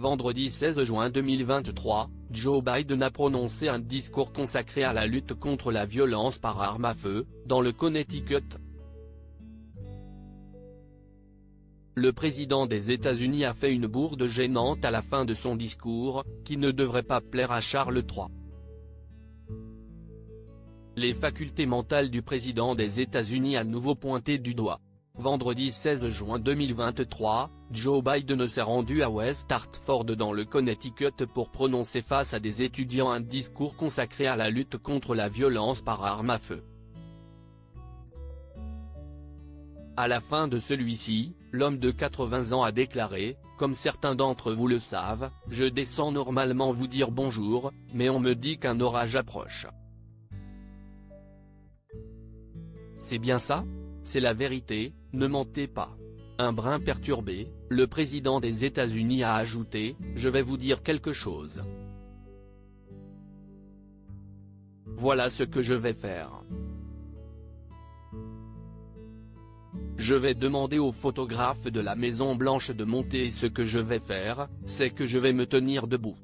Vendredi 16 juin 2023, Joe Biden a prononcé un discours consacré à la lutte contre la violence par arme à feu, dans le Connecticut. Le président des États-Unis a fait une bourde gênante à la fin de son discours, qui ne devrait pas plaire à Charles III. Les facultés mentales du président des États-Unis à nouveau pointées du doigt. Vendredi 16 juin 2023, Joe Biden s'est rendu à West Hartford dans le Connecticut pour prononcer face à des étudiants un discours consacré à la lutte contre la violence par arme à feu. À la fin de celui-ci, l'homme de 80 ans a déclaré, « Comme certains d'entre vous le savent, je descends normalement vous dire bonjour, mais on me dit qu'un orage approche. » C'est bien ça ? C'est la vérité, ne mentez pas. Un brin perturbé, le président des États-Unis a ajouté, « Je vais vous dire quelque chose. Voilà ce que je vais faire. Je vais demander aux photographes de la Maison Blanche de monter et ce que je vais faire, c'est que je vais me tenir debout.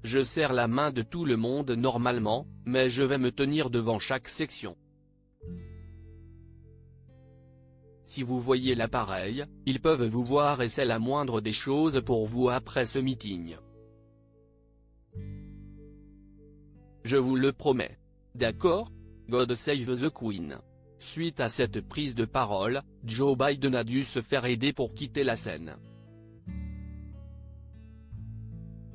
Je serre la main de tout le monde normalement, mais je vais me tenir devant chaque section. Si vous voyez l'appareil, ils peuvent vous voir et c'est la moindre des choses pour vous après ce meeting. Je vous le promets. D'accord ? God save the Queen. » Suite à cette prise de parole, Joe Biden a dû se faire aider pour quitter la scène.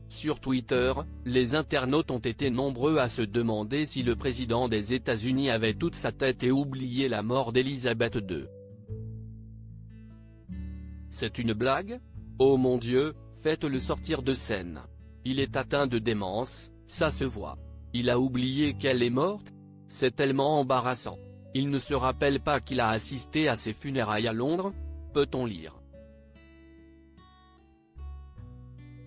Sur Twitter, les internautes ont été nombreux à se demander si le président des États-Unis avait toute sa tête et oublié la mort d'Elisabeth II. C'est une blague ? Oh mon Dieu, faites-le sortir de scène. Il est atteint de démence, ça se voit. Il a oublié qu'elle est morte ? C'est tellement embarrassant. Il ne se rappelle pas qu'il a assisté à ses funérailles à Londres ? Peut-on lire.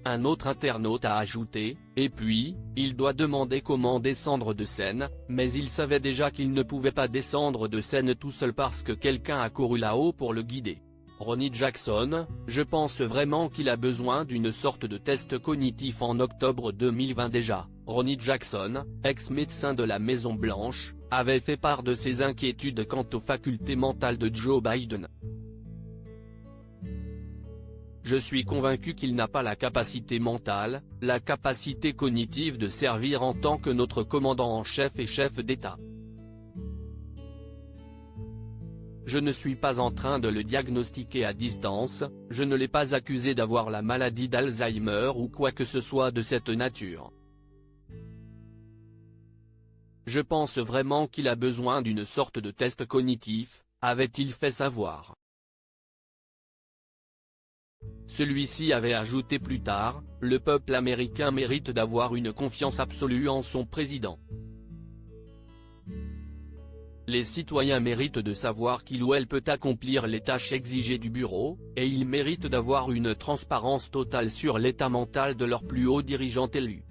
Un autre internaute a ajouté, « Et puis, il doit demander comment descendre de scène, mais il savait déjà qu'il ne pouvait pas descendre de scène tout seul parce que quelqu'un a couru là-haut pour le guider. » Ronny Jackson, je pense vraiment qu'il a besoin d'une sorte de test cognitif en octobre 2020 déjà. Ronny Jackson, ex-médecin de la Maison Blanche, avait fait part de ses inquiétudes quant aux facultés mentales de Joe Biden. Je suis convaincu qu'il n'a pas la capacité mentale, la capacité cognitive de servir en tant que notre commandant en chef et chef d'État. Je ne suis pas en train de le diagnostiquer à distance, je ne l'ai pas accusé d'avoir la maladie d'Alzheimer ou quoi que ce soit de cette nature. Je pense vraiment qu'il a besoin d'une sorte de test cognitif, avait-il fait savoir. Celui-ci avait ajouté plus tard, « Le peuple américain mérite d'avoir une confiance absolue en son président. Les citoyens méritent de savoir qu'il ou elle peut accomplir les tâches exigées du bureau, et ils méritent d'avoir une transparence totale sur l'état mental de leur plus haut dirigeant élu. »